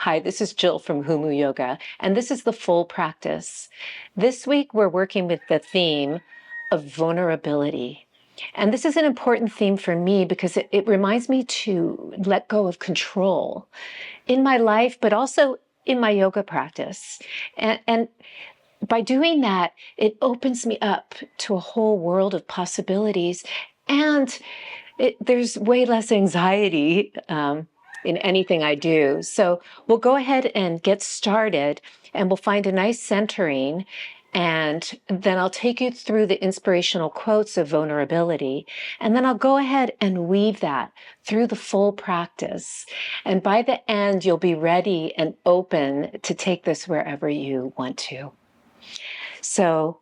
Hi, this is Jill from Humu Yoga, and this is the full practice. This week, we're working with the theme of vulnerability. And this is an important theme for me because it reminds me to let go of control in my life, but also in my yoga practice. And by doing that, it opens me up to a whole world of possibilities. And there's way less anxiety in anything I do. So we'll go ahead and get started, and we'll find a nice centering. And then I'll take you through the inspirational quotes of vulnerability. And then I'll go ahead and weave that through the full practice. And by the end, you'll be ready and open to take this wherever you want to. So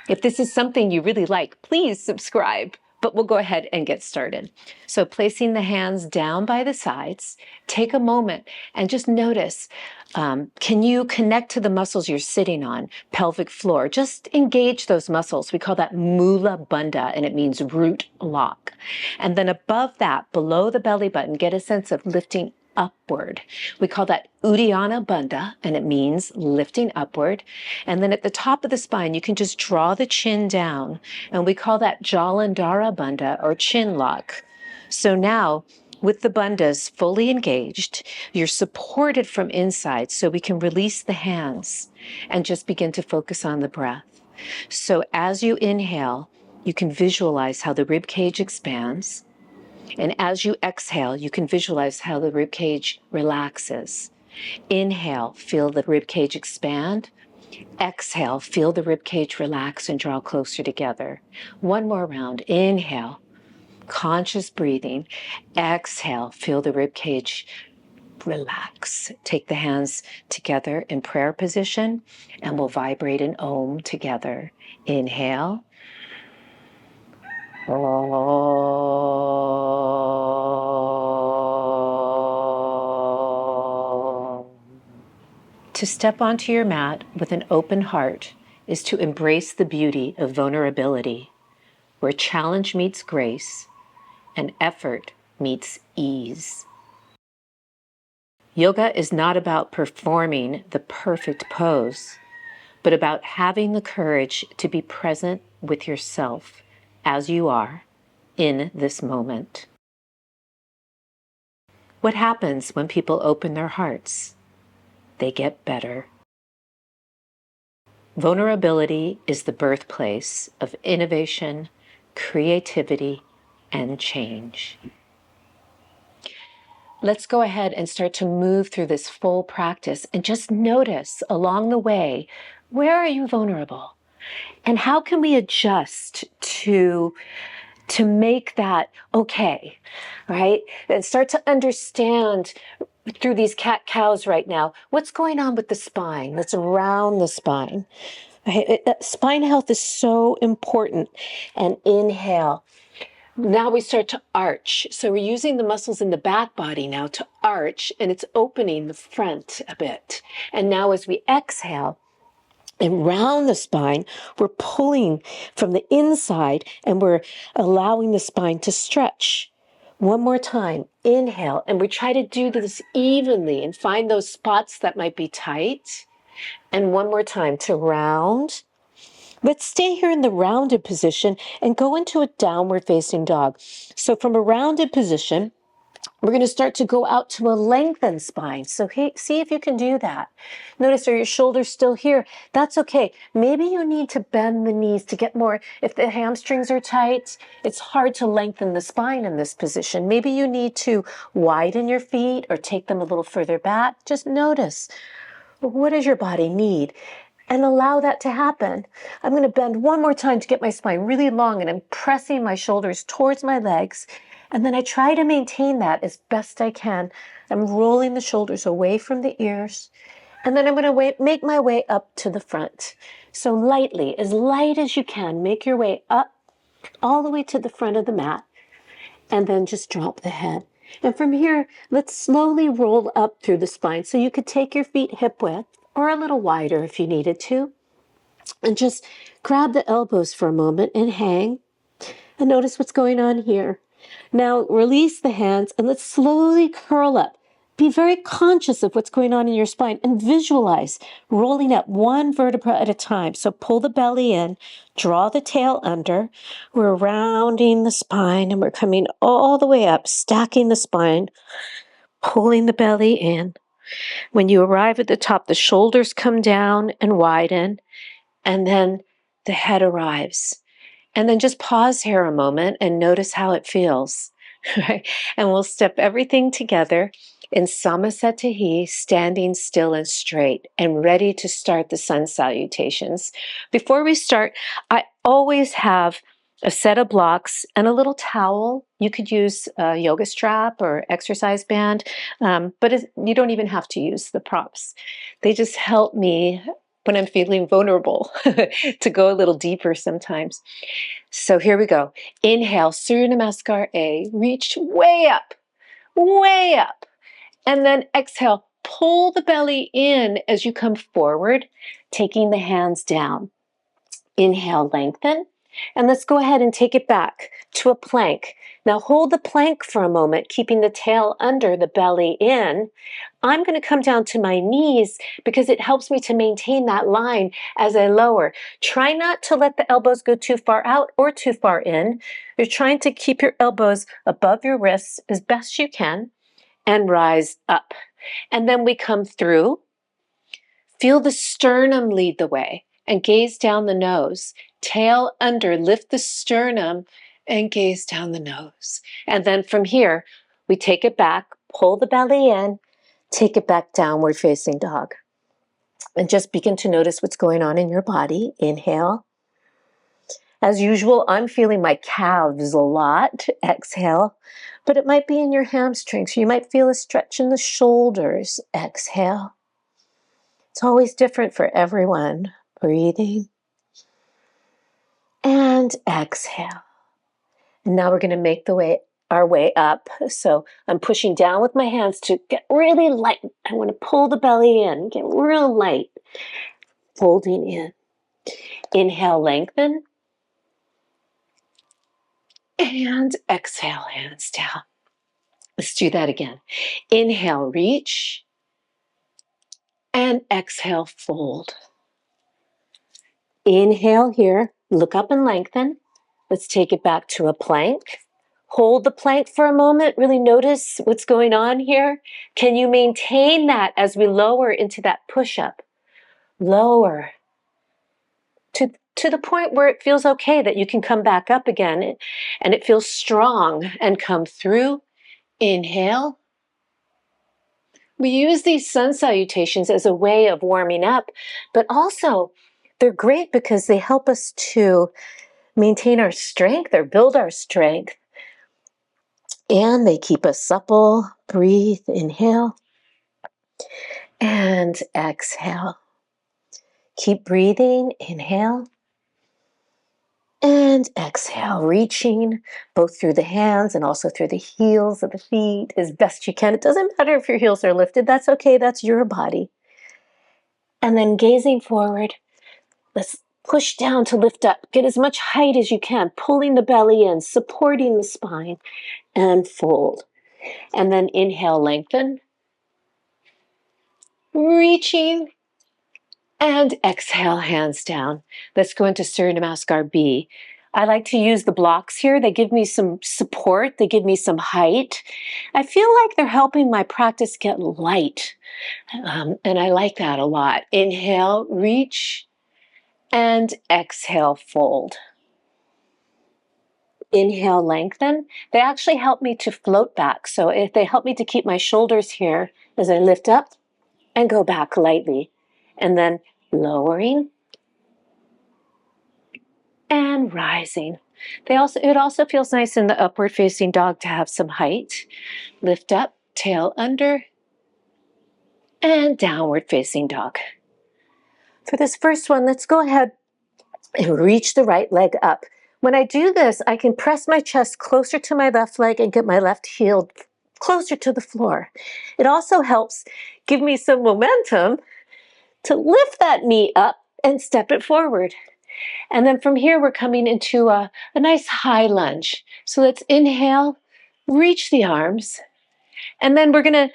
if this is something you really like, please subscribe. But we'll go ahead and get started. So placing the hands down by the sides, take a moment and just notice, can you connect to the muscles you're sitting on, pelvic floor? Just engage those muscles. We call that Mula Bandha, and it means root lock. And then above that, below the belly button, get a sense of lifting upward. We call that Uddiyana Bandha, and it means lifting upward. And then at the top of the spine, you can just draw the chin down, and we call that Jalandhara Bandha, or chin lock. So now, with the bandhas fully engaged, you're supported from inside, so we can release the hands and just begin to focus on the breath. So as you inhale, you can visualize how the rib cage expands. And as you exhale, you can visualize how the rib cage relaxes. Inhale, feel the rib cage expand. Exhale, feel the rib cage relax and draw closer together. One more round. Inhale, conscious breathing. Exhale, feel the rib cage relax. Take the hands together in prayer position, and we'll vibrate an Om together. Inhale. To step onto your mat with an open heart is to embrace the beauty of vulnerability, where challenge meets grace and effort meets ease. Yoga is not about performing the perfect pose, but about having the courage to be present with yourself as you are in this moment. What happens when people open their hearts? They get better. Vulnerability is the birthplace of innovation, creativity, and change. Let's go ahead and start to move through this full practice and just notice along the way, where are you vulnerable? And how can we adjust to make that okay, right? And start to understand through these cat-cows right now, what's going on with the spine, that's around the spine. Spine health is so important. And inhale. Now we start to arch. So we're using the muscles in the back body now to arch, and it's opening the front a bit. And now as we exhale, and round the spine, we're pulling from the inside, and we're allowing the spine to stretch. One more time, inhale, and we try to do this evenly and find those spots that might be tight. And one more time to round. Let's stay here in the rounded position and go into a downward facing dog. So from a rounded position, we're going to start to go out to a lengthened spine. So see if you can do that. Notice, are your shoulders still here? That's okay. Maybe you need to bend the knees to get more. If the hamstrings are tight, it's hard to lengthen the spine in this position. Maybe you need to widen your feet or take them a little further back. Just notice, what does your body need? And allow that to happen. I'm going to bend one more time to get my spine really long, and I'm pressing my shoulders towards my legs. And then I try to maintain that as best I can. I'm rolling the shoulders away from the ears. And then I'm going to make my way up to the front. So lightly, as light as you can, make your way up all the way to the front of the mat. And then just drop the head. And from here, let's slowly roll up through the spine. So you could take your feet hip width or a little wider if you needed to. And just grab the elbows for a moment and hang. And notice what's going on here. Now release the hands and let's slowly curl up. be very conscious of what's going on in your spine and visualize rolling up one vertebra at a time. So pull the belly in, draw the tail under. We're rounding the spine and we're coming all the way up, stacking the spine, pulling the belly in. When you arrive at the top, the shoulders come down and widen, and then the head arrives. And then just pause here a moment and notice how it feels. Right? And we'll step everything together in Samasthiti, standing still and straight and ready to start the sun salutations. Before we start, I always have a set of blocks and a little towel. You could use a yoga strap or exercise band, but you don't even have to use the props. They just help me when I'm feeling vulnerable to go a little deeper sometimes. So here we go. Inhale, Surya Namaskar A, reach way up, and then exhale, pull the belly in as you come forward, taking the hands down. Inhale, lengthen, and let's go ahead and take it back to a plank. Now hold the plank for a moment, keeping the tail under, the belly in. I'm going to come down to my knees because it helps me to maintain that line as I lower. Try not to let the elbows go too far out or too far in. You're trying to keep your elbows above your wrists as best you can and rise up. And then we come through. Feel the sternum lead the way and gaze down the nose. Tail under, lift the sternum and gaze down the nose. And then from here, we take it back, pull the belly in, take it back, downward facing dog. And just begin to notice what's going on in your body. Inhale. As usual, I'm feeling my calves a lot. Exhale. But it might be in your hamstrings. You might feel a stretch in the shoulders. Exhale. It's always different for everyone. Breathing. And exhale. And now we're going to make our way up. So I'm pushing down with my hands to get really light. I want to pull the belly in, get real light. Folding in. Inhale, lengthen. And exhale, hands down. Let's do that again. Inhale, reach. And exhale, fold. Inhale here, look up and lengthen. Let's take it back to a plank. Hold the plank for a moment. Really notice what's going on here. Can you maintain that as we lower into that push-up? Lower to the point where it feels okay that you can come back up again and it feels strong and come through. Inhale. We use these sun salutations as a way of warming up, but also they're great because they help us to maintain our strength or build our strength. And they keep us supple. Breathe, inhale, and exhale. Keep breathing, inhale, and exhale, reaching both through the hands and also through the heels of the feet as best you can. It doesn't matter if your heels are lifted. That's okay. That's your body. And then gazing forward, let's push down to lift up. Get as much height as you can, pulling the belly in, supporting the spine, and fold. And then inhale, lengthen, reaching, and exhale, hands down. Let's go into Surya Namaskar B. I like to use the blocks here. They give me some support. They give me some height. I feel like they're helping my practice get light. And I like that a lot. Inhale, reach, and exhale, fold. Inhale, lengthen. They actually help me to float back. So if they help me to keep my shoulders here as I lift up and go back lightly. And then lowering and rising. It also feels nice in the upward facing dog to have some height. Lift up, tail under, and downward facing dog. For this first one, let's go ahead and reach the right leg up. When I do this, I can press my chest closer to my left leg and get my left heel closer to the floor. It also helps give me some momentum to lift that knee up and step it forward. And then from here, we're coming into a nice high lunge. So let's inhale, reach the arms, and then we're going to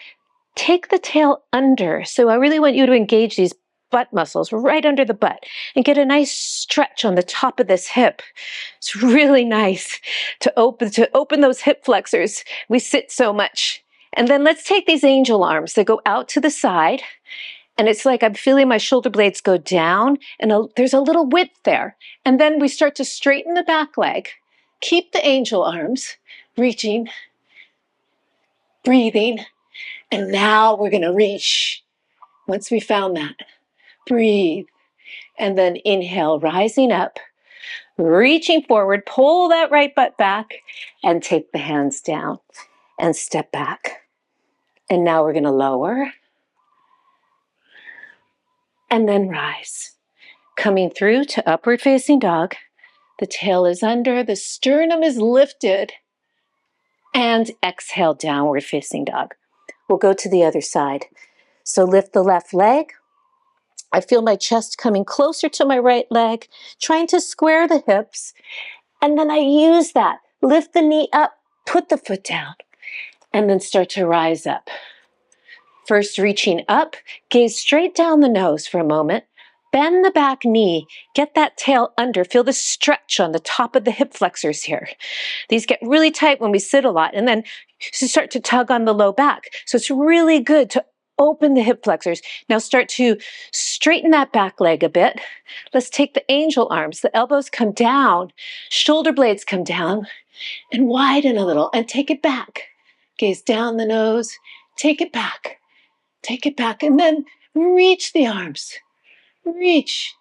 take the tail under. So I really want you to engage these butt muscles right under the butt and get a nice stretch on the top of this hip. It's really nice to open those hip flexors. We sit so much. And then let's take these angel arms that go out to the side. And it's like I'm feeling my shoulder blades go down and there's a little width there. And then we start to straighten the back leg. Keep the angel arms reaching, breathing. And now we're going to reach. Once we found that, breathe. And then inhale, rising up, reaching forward, pull that right butt back and take the hands down and step back. And now we're going to lower and then rise. Coming through to upward facing dog. The tail is under, the sternum is lifted, and exhale, downward facing dog. We'll go to the other side. So lift the left leg. I feel my chest coming closer to my right leg, trying to square the hips. And then I use that. Lift the knee up, put the foot down, and then start to rise up. First, reaching up, gaze straight down the nose for a moment. Bend the back knee, get that tail under, feel the stretch on the top of the hip flexors here. These get really tight when we sit a lot, and then you start to tug on the low back. So it's really good to open the hip flexors. Now start to straighten that back leg a bit. Let's take the angel arms. The elbows come down, shoulder blades come down, and widen a little, and take it back. Gaze down the nose, take it back, and then reach the arms. Reach,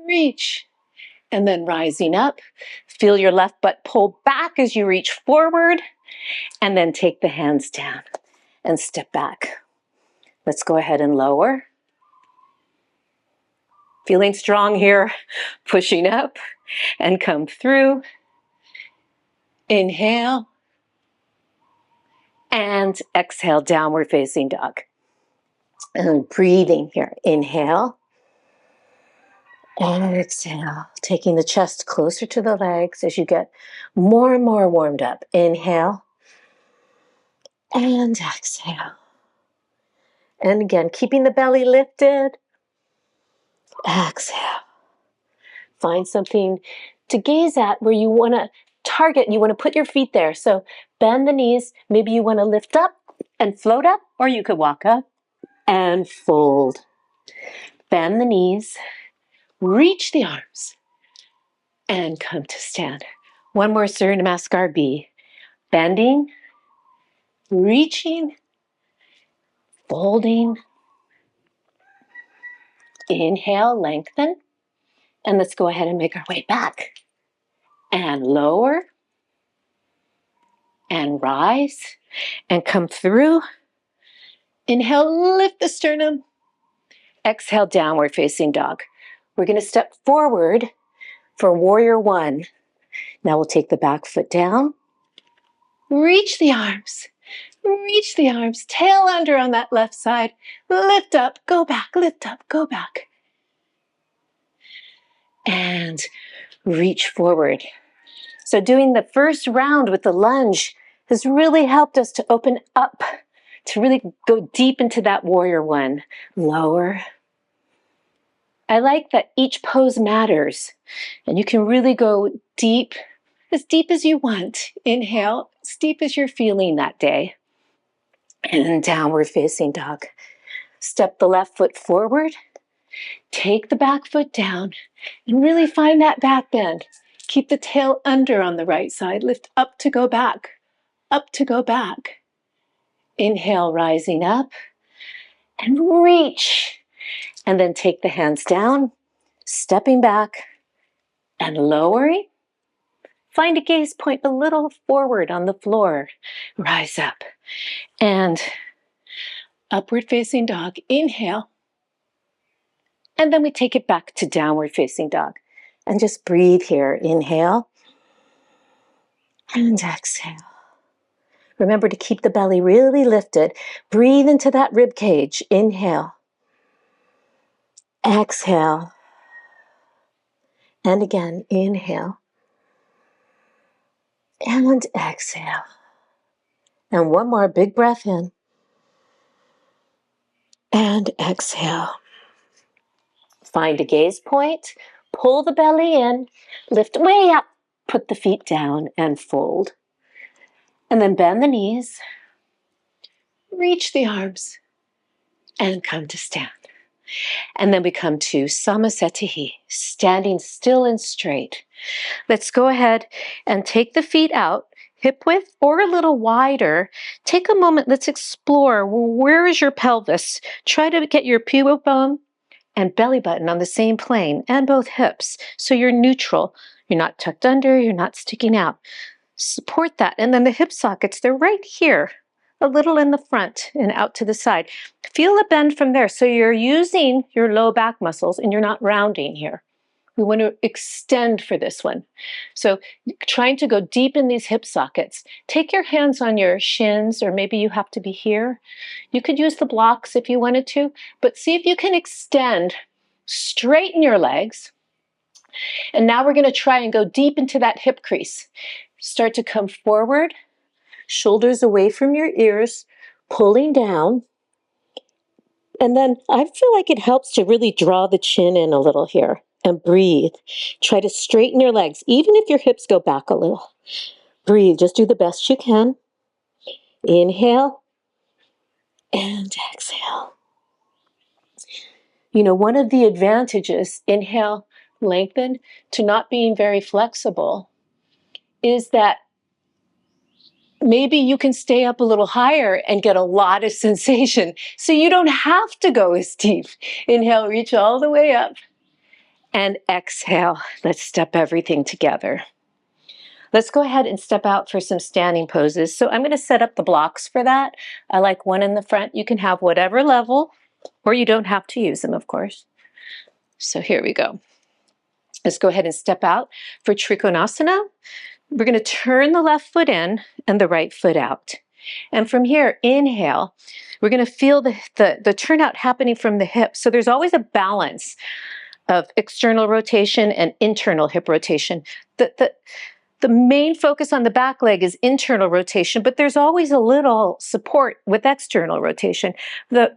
reach, and then rising up. Feel your left butt pull back as you reach forward, and then take the hands down and step back. Let's go ahead and lower. Feeling strong here, pushing up and come through. Inhale and exhale, downward facing dog. And breathing here. Inhale. And exhale, taking the chest closer to the legs as you get more and more warmed up. Inhale and exhale. And again, keeping the belly lifted. Exhale. Find something to gaze at where you want to target. You want to put your feet there. So bend the knees. Maybe you want to lift up and float up, or you could walk up and fold. Bend the knees. Reach the arms and come to stand. One more Namaskar B. Bending, reaching, folding. Inhale, lengthen. And let's go ahead and make our way back. And lower. And rise. And come through. Inhale, lift the sternum. Exhale, downward facing dog. We're going to step forward for warrior one. Now we'll take the back foot down. Reach the arms. Reach the arms. Tail under on that left side. Lift up, go back, lift up, go back. And reach forward. So doing the first round with the lunge has really helped us to open up, to really go deep into that warrior one. Lower. I like that each pose matters, and you can really go deep as you want. Inhale, as deep as you're feeling that day. And downward facing dog. Step the left foot forward, take the back foot down, and really find that back bend. Keep the tail under on the right side. Lift up to go back, up to go back. Inhale, rising up, and reach. And then take the hands down, stepping back and lowering. Find a gaze point a little forward on the floor. Rise up and upward facing dog. Inhale. And then we take it back to downward facing dog. And just breathe here. Inhale and exhale. Remember to keep the belly really lifted. Breathe into that rib cage. Inhale. Exhale. And again, inhale. And exhale. And one more big breath in. and exhale. Find a gaze point, pull the belly in, lift way up, put the feet down and fold. And then bend the knees, reach the arms, and come to stand. And then we come to Samasthiti, standing still and straight. Let's go ahead and take the feet out, hip width or a little wider. Take a moment, let's explore. Where is your pelvis? Try to get your pubic bone and belly button on the same plane and both hips. So you're neutral. You're not tucked under, you're not sticking out. Support that. And then the hip sockets, they're right here, a little in the front and out to the side. Feel a bend from there. So you're using your low back muscles and you're not rounding here. We want to extend for this one. So trying to go deep in these hip sockets. Take your hands on your shins, or maybe you have to be here. You could use the blocks if you wanted to, but see if you can extend, straighten your legs. And now we're going to try and go deep into that hip crease. Start to come forward, shoulders away from your ears, pulling down. And then I feel like it helps to really draw the chin in a little here and breathe. Try to straighten your legs, even if your hips go back a little. Breathe, just do the best you can. Inhale and exhale. You know, one of the advantages, inhale, lengthen, to not being very flexible is that maybe you can stay up a little higher and get a lot of sensation. So you don't have to go as deep. Inhale, reach all the way up. And exhale. Let's step everything together. Let's go ahead and step out for some standing poses. So I'm going to set up the blocks for that. I like one in the front. You can have whatever level, or you don't have to use them, of course. So here we go. Let's go ahead and step out for Trikonasana. We're going to turn the left foot in and the right foot out. And from here, inhale. We're going to feel the turnout happening from the hips. So there's always a balance of external rotation and internal hip rotation. The main focus on the back leg is internal rotation, but there's always a little support with external rotation. The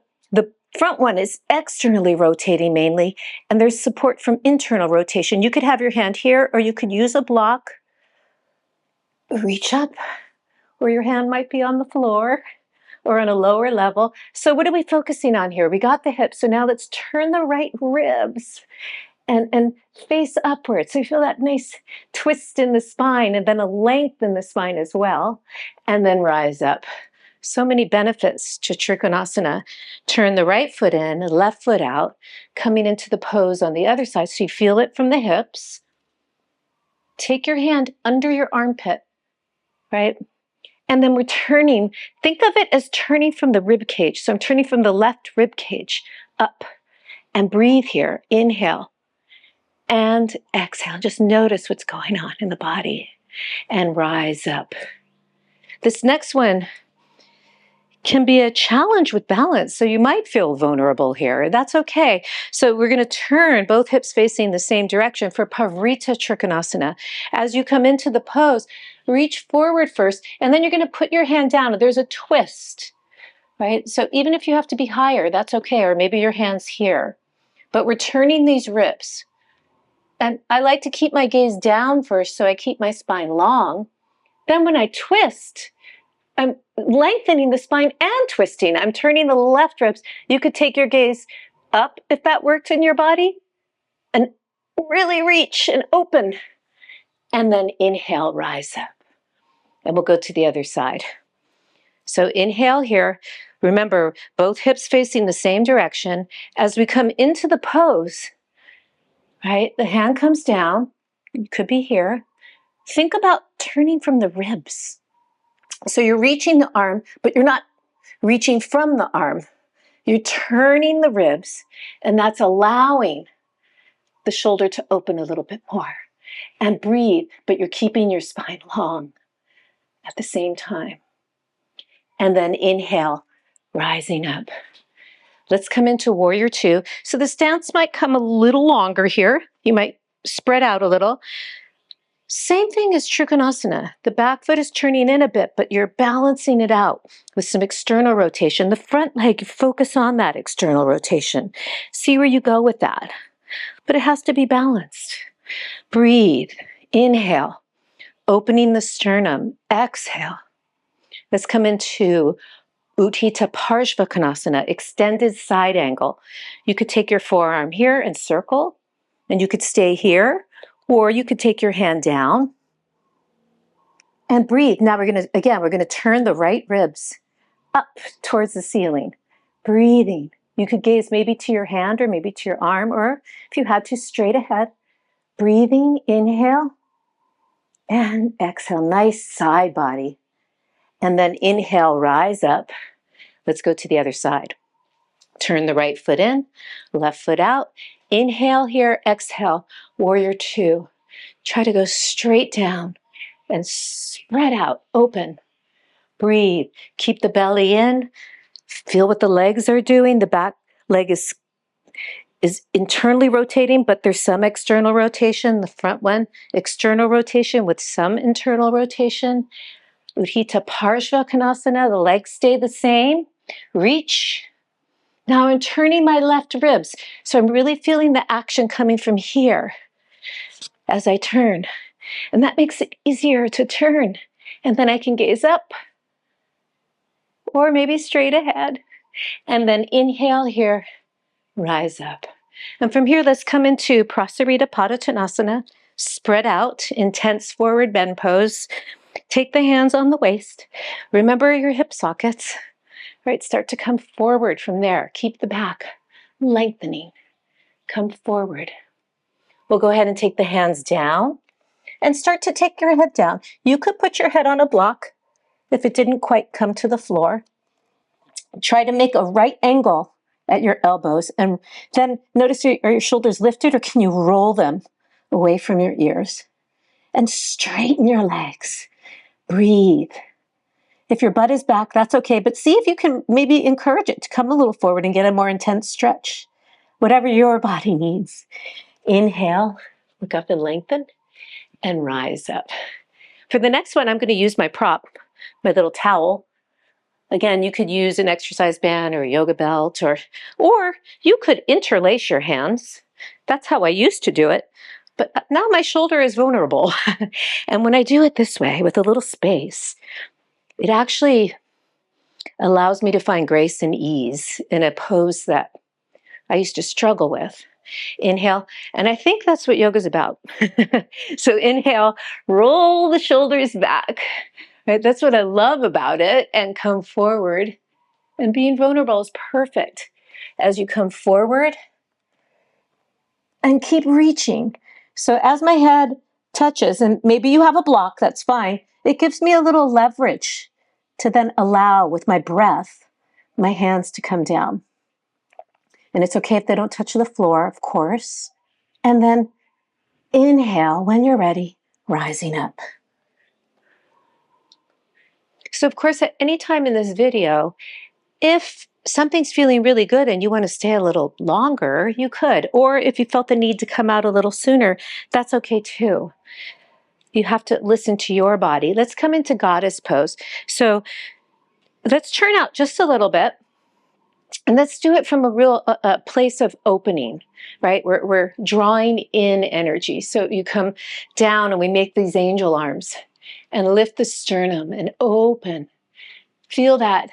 front one is externally rotating mainly, and there's support from internal rotation. You could have your hand here, or you could use a block. Reach up, or your hand might be on the floor or on a lower level. So what are we focusing on here? We got the hips, so now let's turn the right ribs and face upwards. So you feel that nice twist in the spine and then a length in the spine as well. And then rise up. So many benefits to Trikonasana. Turn the right foot in, left foot out, coming into the pose on the other side. So you feel it from the hips. Take your hand under your armpit, right? And then we're turning. Think of it as turning from the rib cage. So I'm turning from the left rib cage up. And breathe here. Inhale. And exhale. Just notice what's going on in the body. And rise up. This next one can be a challenge with balance. So you might feel vulnerable here. That's okay. So we're going to turn both hips facing the same direction for Pavrita Trikonasana. As you come into the pose, reach forward first, and then you're going to put your hand down. There's a twist, right? So even if you have to be higher, that's okay. Or maybe your hand's here. But we're turning these ribs. And I like to keep my gaze down first so I keep my spine long. Then when I twist, I'm lengthening the spine and twisting. I'm turning the left ribs. You could take your gaze up if that worked in your body and really reach and open. And then inhale, rise up. And we'll go to the other side. So inhale here. Remember, both hips facing the same direction. As we come into the pose, right? The hand comes down. It could be here. Think about turning from the ribs. So you're reaching the arm, but you're not reaching from the arm. You're turning the ribs, and that's allowing the shoulder to open a little bit more. And breathe, but you're keeping your spine long at the same time. And then inhale, rising up. Let's come into Warrior Two. So the stance might come a little longer here. You might spread out a little. Same thing as Trikonasana. The back foot is turning in a bit, but you're balancing it out with some external rotation. The front leg, focus on that external rotation. See where you go with that. But it has to be balanced. Breathe. Inhale. Opening the sternum. Exhale. Let's come into Utthita Paschimottanasana, extended side angle. You could take your forearm here and circle, and you could stay here, or you could take your hand down and breathe. Now we're gonna turn the right ribs up towards the ceiling. Breathing. You could gaze maybe to your hand or maybe to your arm, or if you had to, straight ahead. Breathing, inhale, and exhale. Nice side body. And then inhale, rise up. Let's go to the other side. Turn the right foot in, left foot out. Inhale here, exhale, warrior two. Try to go straight down and spread out, open. Breathe, keep the belly in. Feel what the legs are doing. The back leg is internally rotating, but there's some external rotation. The front one, external rotation with some internal rotation. Utthita Paschimottanasana, the legs stay the same. Reach. Now I'm turning my left ribs. So I'm really feeling the action coming from here as I turn. And that makes it easier to turn. And then I can gaze up or maybe straight ahead. And then inhale here, rise up. And from here, let's come into Rajakapotasana, spread out, intense forward bend pose. Take the hands on the waist. Remember your hip sockets. Right, start to come forward from there. Keep the back lengthening. Come forward. We'll go ahead and take the hands down and start to take your head down. You could put your head on a block if it didn't quite come to the floor. Try to make a right angle at your elbows, and then notice, are your shoulders lifted, or can you roll them away from your ears? And straighten your legs. Breathe. If your butt is back, that's okay, but see if you can maybe encourage it to come a little forward and get a more intense stretch. Whatever your body needs. Inhale, look up and lengthen, and rise up. For the next one, I'm going to use my prop, my little towel. Again, you could use an exercise band or a yoga belt, or you could interlace your hands. That's how I used to do it. But now my shoulder is vulnerable. And when I do it this way with a little space, it actually allows me to find grace and ease in a pose that I used to struggle with. Inhale, and I think that's what yoga's about. So inhale, roll the shoulders back. Right? That's what I love about it, and come forward. And being vulnerable is perfect. As you come forward and keep reaching. So as my head touches, and maybe you have a block, that's fine. It gives me a little leverage to then allow, with my breath, my hands to come down. And it's okay if they don't touch the floor, of course. And then inhale when you're ready, rising up. So of course, at any time in this video, if something's feeling really good and you want to stay a little longer, you could. Or if you felt the need to come out a little sooner, that's okay too. You have to listen to your body. Let's come into goddess pose. So let's turn out just a little bit. And let's do it from a real place of opening, right? We're drawing in energy. So you come down and we make these angel arms and lift the sternum and open. Feel that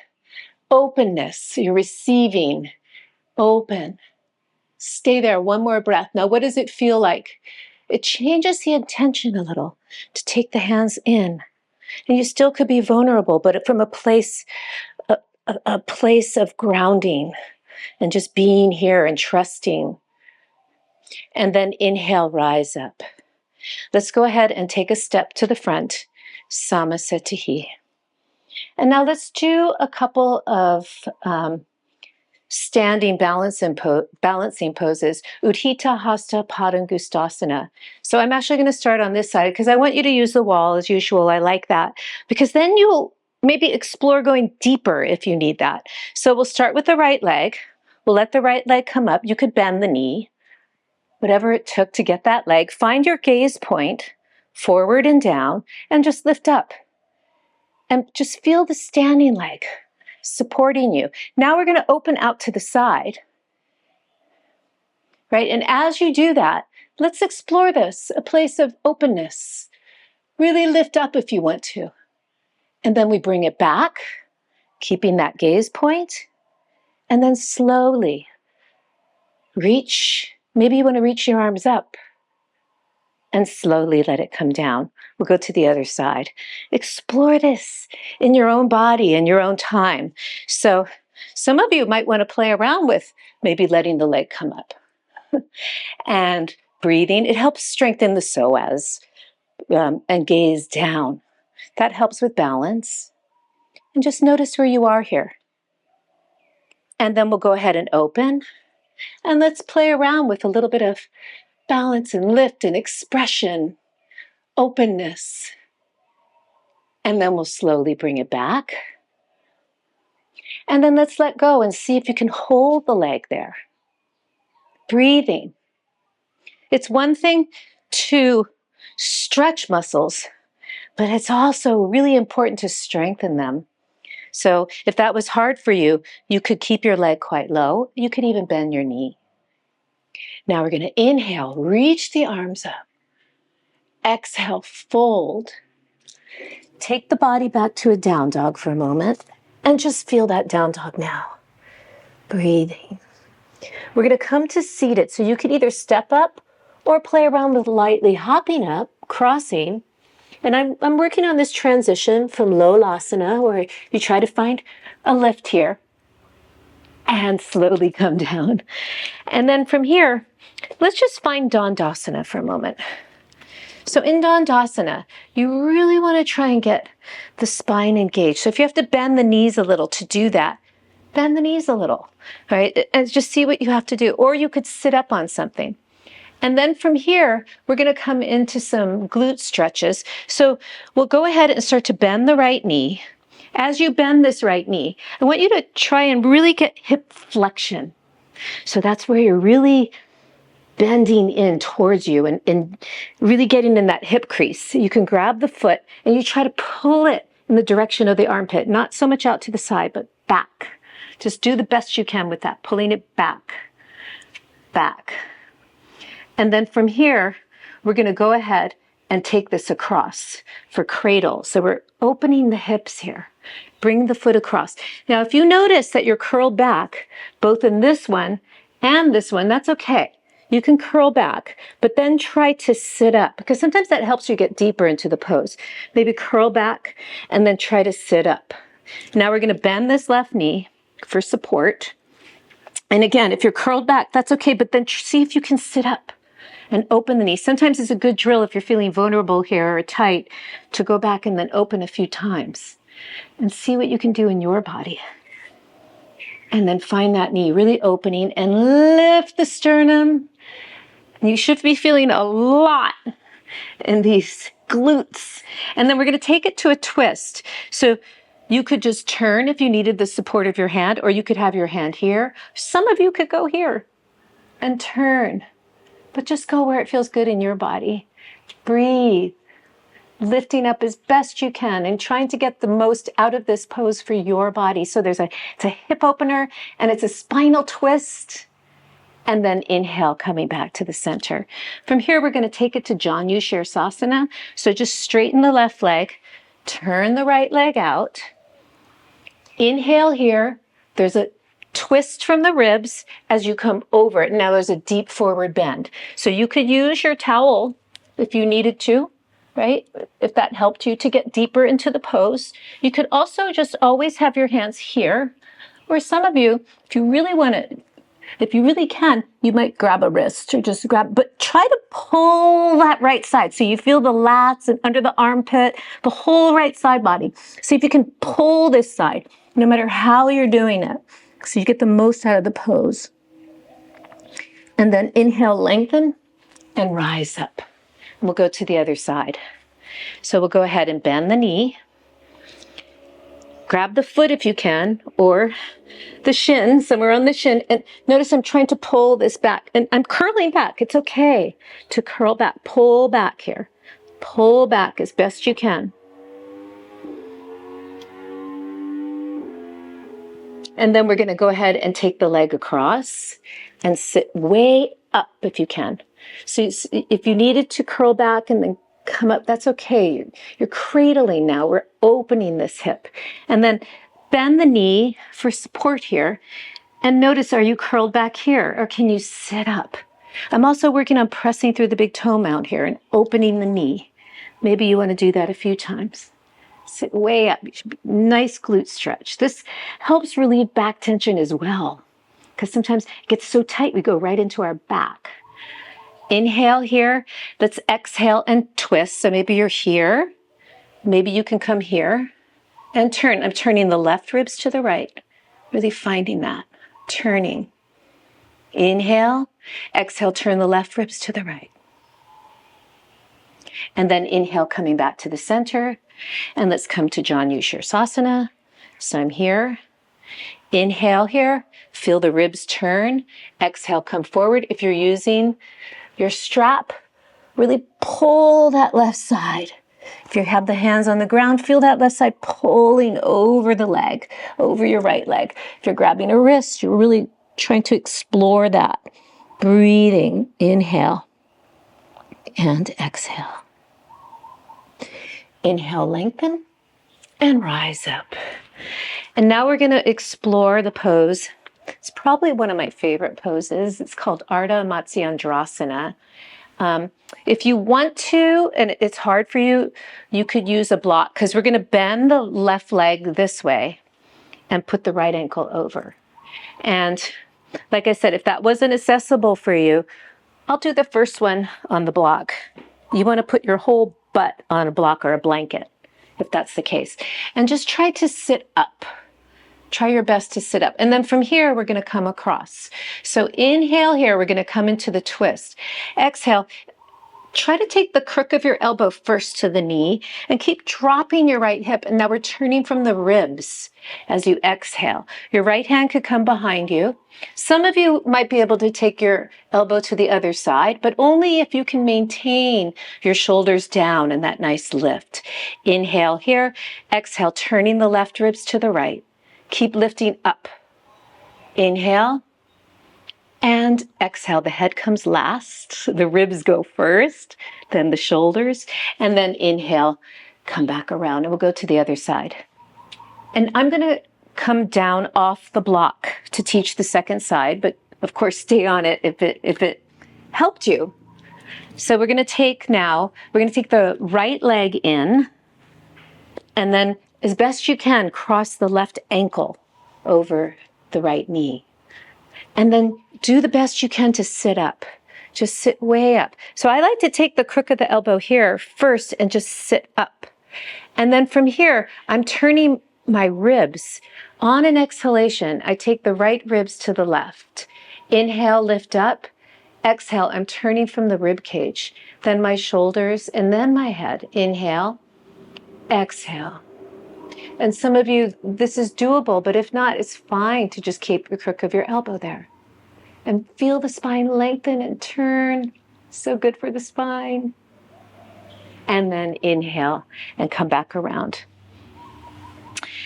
openness. You're receiving. Open. Stay there. One more breath. Now, what does it feel like? It changes the intention a little to take the hands in. And you still could be vulnerable, but from a place of grounding and just being here and trusting. And then inhale, rise up. Let's go ahead and take a step to the front. Samasthiti. And now let's do a couple of standing balancing poses. Utthita Hasta Padangustasana. So I'm actually going to start on this side because I want you to use the wall as usual. I like that because then you'll maybe explore going deeper if you need that. So we'll start with the right leg. We'll let the right leg come up. You could bend the knee, whatever it took to get that leg. Find your gaze point. forward and down, and just lift up. And just feel the standing leg supporting you. Now we're going to open out to the side, right? And as you do that, let's explore this, a place of openness. Really lift up if you want to. And then we bring it back, keeping that gaze point, and then slowly reach. Maybe you want to reach your arms up and slowly let it come down. We'll go to the other side. Explore this in your own body, in your own time. So some of you might want to play around with maybe letting the leg come up and breathing. It helps strengthen the psoas and gaze down. That helps with balance. And just notice where you are here. And then we'll go ahead and open. And let's play around with a little bit of balance and lift and expression, openness. And then we'll slowly bring it back. And then let's let go and see if you can hold the leg there. Breathing. It's one thing to stretch muscles, but it's also really important to strengthen them. So if that was hard for you, you could keep your leg quite low. You could even bend your knee. Now we're going to inhale, reach the arms up. Exhale, fold. Take the body back to a down dog for a moment and just feel that down dog now. Breathing. We're going to come to seated, so you can either step up or play around with lightly hopping up, crossing. And I'm working on this transition from low asana, where you try to find a lift here and slowly come down. And then from here, let's just find Dandasana for a moment. So in Dandasana, you really want to try and get the spine engaged. So if you have to bend the knees a little to do that, bend the knees a little, right? And just see what you have to do. Or you could sit up on something. And then from here, we're going to come into some glute stretches. So we'll go ahead and start to bend the right knee. As you bend this right knee, I want you to try and really get hip flexion. So that's where you're really bending in towards you and really getting in that hip crease. You can grab the foot and you try to pull it in the direction of the armpit, not so much out to the side, but back. Just do the best you can with that, pulling it back, back. And then from here, we're going to go ahead and take this across for cradle. So we're opening the hips here. Bring the foot across. Now, if you notice that you're curled back, both in this one and this one, that's okay. You can curl back, but then try to sit up, because sometimes that helps you get deeper into the pose. Maybe curl back and then try to sit up. Now we're going to bend this left knee for support. And again, if you're curled back, that's okay, but then see if you can sit up and open the knee. Sometimes it's a good drill if you're feeling vulnerable here or tight to go back and then open a few times and see what you can do in your body. And then find that knee really opening and lift the sternum. You should be feeling a lot in these glutes. And then we're going to take it to a twist. So you could just turn if you needed the support of your hand, or you could have your hand here. Some of you could go here and turn, but just go where it feels good in your body. Breathe, lifting up as best you can and trying to get the most out of this pose for your body. So it's a hip opener and it's a spinal twist. And then inhale, coming back to the center. From here, we're going to take it to Janu Shirsasana. So just straighten the left leg, turn the right leg out. Inhale here. There's a twist from the ribs as you come over it. Now there's a deep forward bend. So you could use your towel if you needed to, right? If that helped you to get deeper into the pose. You could also just always have your hands here. Or some of you, if you really can, you might grab a wrist or just grab, but try to pull that right side. So you feel the lats and under the armpit, the whole right side body. See if you can pull this side, no matter how you're doing it. So you get the most out of the pose. And then inhale, lengthen, and rise up. And we'll go to the other side. So we'll go ahead and bend the knee. Grab the foot if you can, or the shin, somewhere on the shin. And notice I'm trying to pull this back. And I'm curling back. It's okay to curl back. Pull back here. Pull back as best you can. And then we're going to go ahead and take the leg across and sit way up if you can. So if you needed to curl back and then come up, that's okay. You're cradling now. We're opening this hip. And then bend the knee for support here. And notice, are you curled back here or can you sit up? I'm also working on pressing through the big toe mount here and opening the knee. Maybe you want to do that a few times. Sit way up. Nice glute stretch. This helps relieve back tension as well, because sometimes it gets so tight we go right into our back. Inhale here. Let's exhale and twist. So maybe you're here. Maybe you can come here and turn. I'm turning the left ribs to the right. Really finding that. Turning. Inhale. Exhale, turn the left ribs to the right. And then inhale, coming back to the center. And let's come to Janushirsasana. So I'm here. Inhale here. Feel the ribs turn. Exhale, come forward. If you're using your strap, really pull that left side. If you have the hands on the ground, feel that left side pulling over the leg, over your right leg. If you're grabbing a wrist, you're really trying to explore that. Breathing. Inhale and exhale. Inhale, lengthen, and rise up. And now we're going to explore the pose. It's probably one of my favorite poses. It's called Ardha Matsyendrasana. If you want to, and it's hard for you, you could use a block, because we're going to bend the left leg this way and put the right ankle over. And like I said, if that wasn't accessible for you, I'll do the first one on the block. You want to put your whole butt on a block or a blanket, if that's the case. And just try to sit up. Try your best to sit up. And then from here, we're going to come across. So inhale here, we're going to come into the twist. Exhale. Try to take the crook of your elbow first to the knee and keep dropping your right hip. And now we're turning from the ribs as you exhale. Your right hand could come behind you. Some of you might be able to take your elbow to the other side, but only if you can maintain your shoulders down and that nice lift. Inhale here. Exhale, turning the left ribs to the right. Keep lifting up. Inhale. And exhale, the head comes last, the ribs go first, then the shoulders, and then inhale, come back around, and we'll go to the other side. And I'm going to come down off the block to teach the second side, but of course stay on it if it helped you. So we're going to take the right leg in, and then as best you can, cross the left ankle over the right knee. And then do the best you can to sit up. Just sit way up. So I like to take the crook of the elbow here first and just sit up. And then from here, I'm turning my ribs. On an exhalation, I take the right ribs to the left. Inhale, lift up. Exhale, I'm turning from the rib cage. Then my shoulders and then my head. Inhale, exhale. And some of you, this is doable, but if not, it's fine to just keep the crook of your elbow there. And feel the spine lengthen and turn. So good for the spine. And then inhale and come back around.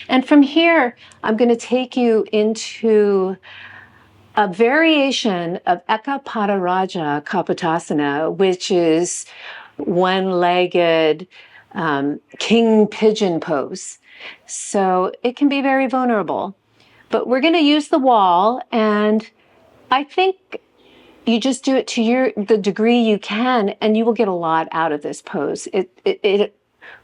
And from here, I'm going to take you into a variation of Ekapada Rajakapotasana, which is one-legged king pigeon pose. So it can be very vulnerable. But we're going to use the wall, and I think you just do it to the degree you can, and you will get a lot out of this pose. It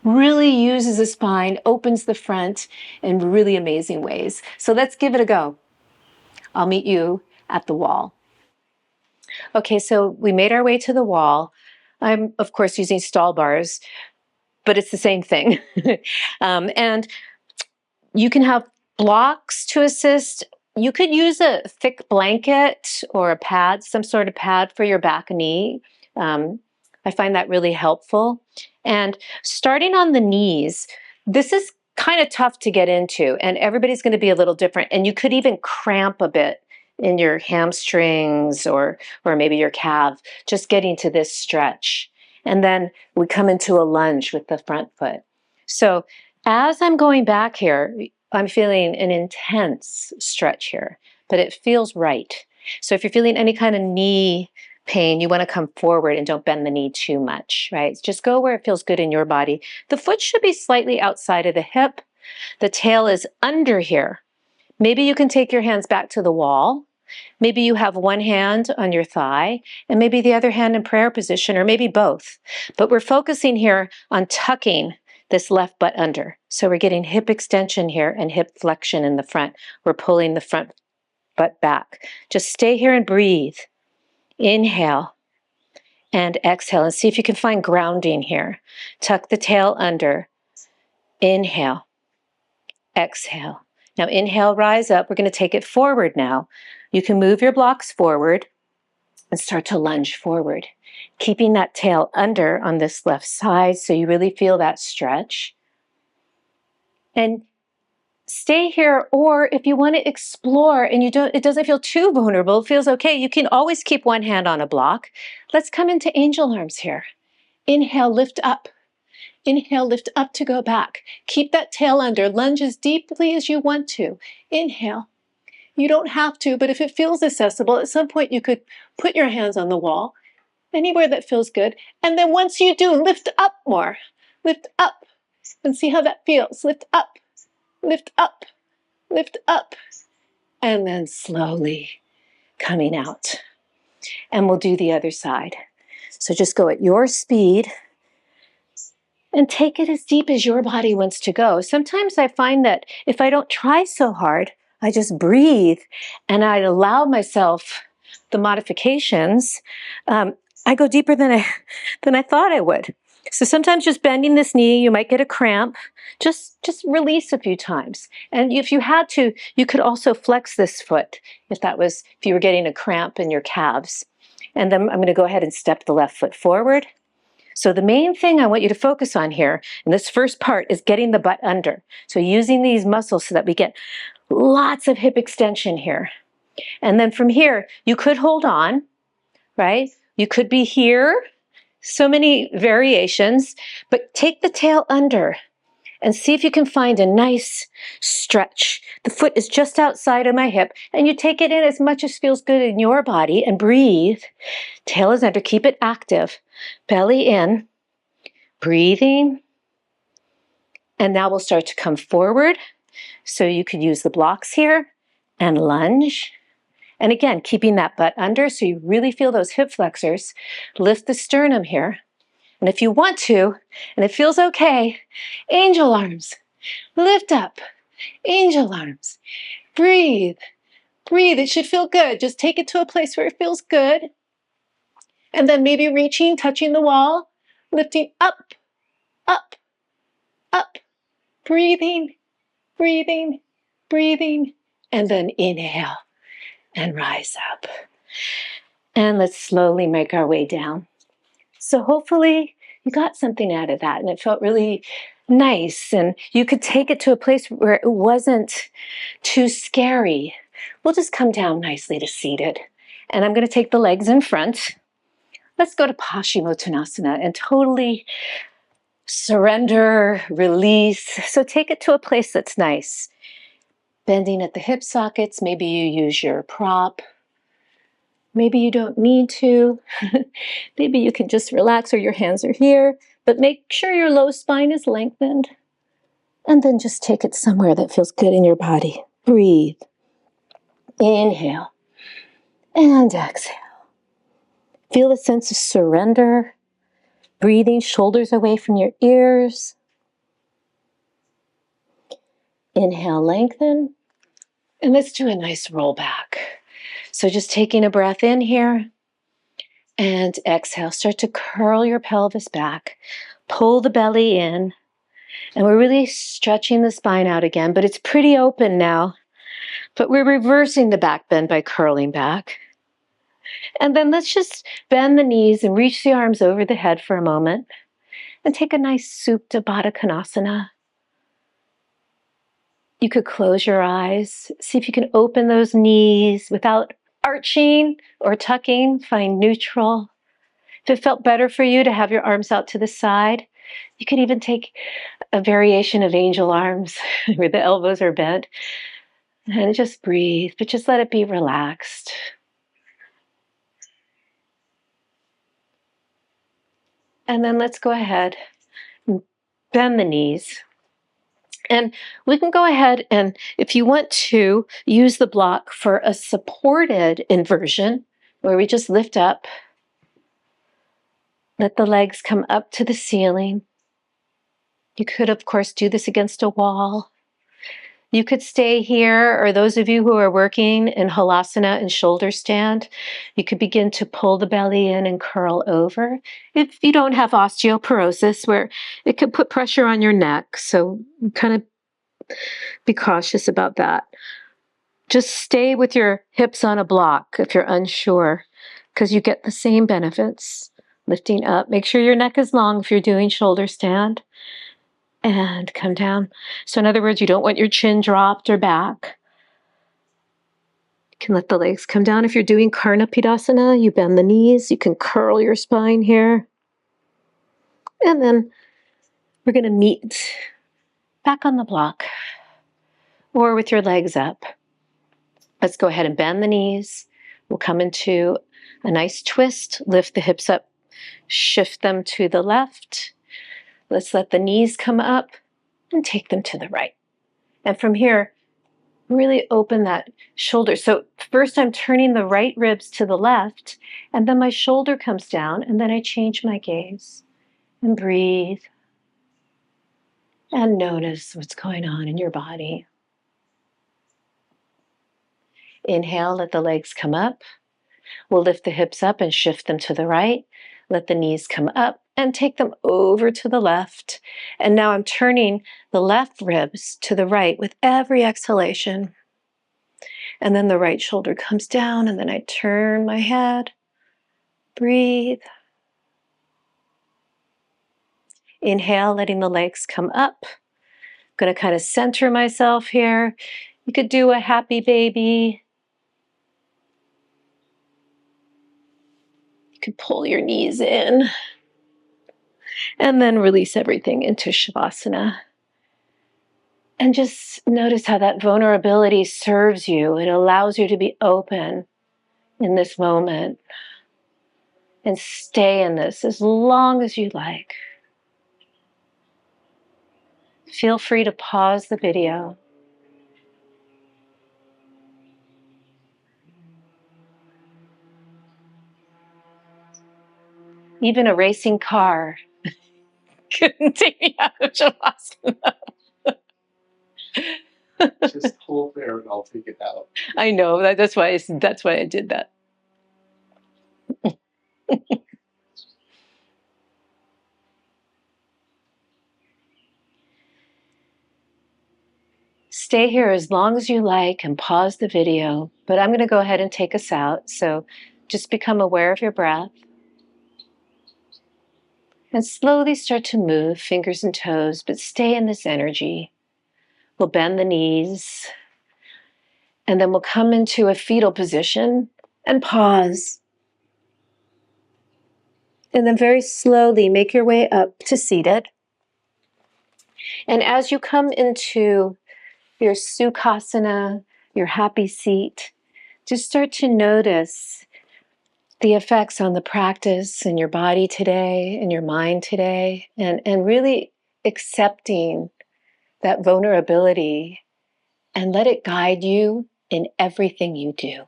really uses the spine, opens the front in really amazing ways. So let's give it a go. I'll meet you at the wall. Okay, so we made our way to the wall. I'm, of course, using stall bars, but it's the same thing. And you can have blocks to assist. You could use a thick blanket or a pad, some sort of pad for your back knee. I find that really helpful. And starting on the knees, this is kind of tough to get into, and everybody's going to be a little different. And you could even cramp a bit in your hamstrings or maybe your calf, just getting to this stretch. And then we come into a lunge with the front foot. So as I'm going back here, I'm feeling an intense stretch here, but it feels right. So if you're feeling any kind of knee pain, you want to come forward and don't bend the knee too much, right? Just go where it feels good in your body. The foot should be slightly outside of the hip. The tail is under here. Maybe you can take your hands back to the wall. Maybe you have one hand on your thigh and maybe the other hand in prayer position, or maybe both. But we're focusing here on tucking this left butt under. So we're getting hip extension here and hip flexion in the front. We're pulling the front butt back. Just stay here and breathe. Inhale and exhale, and see if you can find grounding here. Tuck the tail under. Inhale, exhale. Now inhale, rise up. We're going to take it forward now. You can move your blocks forward and start to lunge forward, keeping that tail under on this left side so you really feel that stretch. And stay here, or if you want to explore and it doesn't feel too vulnerable, it feels okay, you can always keep one hand on a block. Let's come into angel arms here. Inhale, lift up. Inhale, lift up to go back. Keep that tail under. Lunge as deeply as you want to. Inhale. You don't have to, but if it feels accessible, at some point you could put your hands on the wall, anywhere that feels good. And then once you do, lift up more. Lift up and see how that feels. Lift up, lift up, lift up. And then slowly coming out. And we'll do the other side. So just go at your speed and take it as deep as your body wants to go. Sometimes I find that if I don't try so hard, I just breathe and I allow myself the modifications. I go deeper than I thought I would. So sometimes just bending this knee, you might get a cramp. Just release a few times. And if you had to, you could also flex this foot if you were getting a cramp in your calves. And then I'm going to go ahead and step the left foot forward. So the main thing I want you to focus on here in this first part is getting the butt under. So using these muscles so that we get lots of hip extension here. And then from here, you could hold on, right? You could be here, so many variations, but take the tail under and see if you can find a nice stretch. The foot is just outside of my hip, and you take it in as much as feels good in your body and breathe. Tail is under, keep it active. Belly in, breathing. And now we'll start to come forward. So you could use the blocks here and lunge. And again, keeping that butt under so you really feel those hip flexors. Lift the sternum here. And if you want to, and it feels okay, angel arms. Lift up. Angel arms. Breathe. Breathe. It should feel good. Just take it to a place where it feels good. And then maybe reaching, touching the wall, lifting up, up, up. Breathing, breathing, breathing. And then inhale and rise up. And let's slowly make our way down. So hopefully you got something out of that and it felt really nice and you could take it to a place where it wasn't too scary. We'll just come down nicely to seated. And I'm going to take the legs in front. Let's go to Paschimottanasana and totally surrender, release. So take it to a place that's nice. Bending at the hip sockets, maybe you use your prop. Maybe you don't need to. Maybe you can just relax or your hands are here, but make sure your low spine is lengthened. And then just take it somewhere that feels good in your body. Breathe. Inhale and exhale. Feel a sense of surrender. Breathing, shoulders away from your ears. Inhale, lengthen. And let's do a nice roll back. So just taking a breath in here and exhale. Start to curl your pelvis back. Pull the belly in. And we're really stretching the spine out again, but it's pretty open now. But we're reversing the back bend by curling back. And then let's just bend the knees and reach the arms over the head for a moment. And take a nice Supta Baddha Konasana. You could close your eyes. See if you can open those knees without arching or tucking. Find neutral. If it felt better for you to have your arms out to the side, you could even take a variation of angel arms where the elbows are bent. And just breathe, but just let it be relaxed. And then let's go ahead and bend the knees. And we can go ahead and, if you want to, use the block for a supported inversion, where we just lift up, let the legs come up to the ceiling. You could, of course, do this against a wall. You could stay here, or those of you who are working in halasana and shoulder stand, you could begin to pull the belly in and curl over. If you don't have osteoporosis, where it could put pressure on your neck, so kind of be cautious about that. Just stay with your hips on a block if you're unsure, because you get the same benefits. Lifting up, make sure your neck is long if you're doing shoulder stand. And come down. So in other words, you don't want your chin dropped or back. You can let the legs come down. If you're doing Karnapitasana, you bend the knees. You can curl your spine here. And then we're going to meet back on the block or with your legs up. Let's go ahead and bend the knees. We'll come into a nice twist. Lift the hips up. Shift them to the left. Let's let the knees come up and take them to the right. And from here, really open that shoulder. So first I'm turning the right ribs to the left, and then my shoulder comes down, and then I change my gaze and breathe and notice what's going on in your body. Inhale, let the legs come up. We'll lift the hips up and shift them to the right. Let the knees come up and take them over to the left. And now I'm turning the left ribs to the right with every exhalation. And then the right shoulder comes down, and then I turn my head. Breathe. Inhale, letting the legs come up. I'm going to kind of center myself here. You could do a happy baby. You could pull your knees in. And then release everything into Shavasana. And just notice how that vulnerability serves you. It allows you to be open in this moment. And stay in this as long as you like. Feel free to pause the video. Even a racing car couldn't take me out of Shavasana. Just hold there and I'll take it out. I know, that's why I did that. Stay here as long as you like and pause the video, but I'm going to go ahead and take us out. So just become aware of your breath and slowly start to move fingers and toes, but stay in this energy. We'll bend the knees and then we'll come into a fetal position and pause. And then very slowly make your way up to seated. And as you come into your Sukhasana, your happy seat, just start to notice the effects on the practice in your body today, in your mind today, and really accepting that vulnerability and let it guide you in everything you do.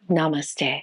Namaste.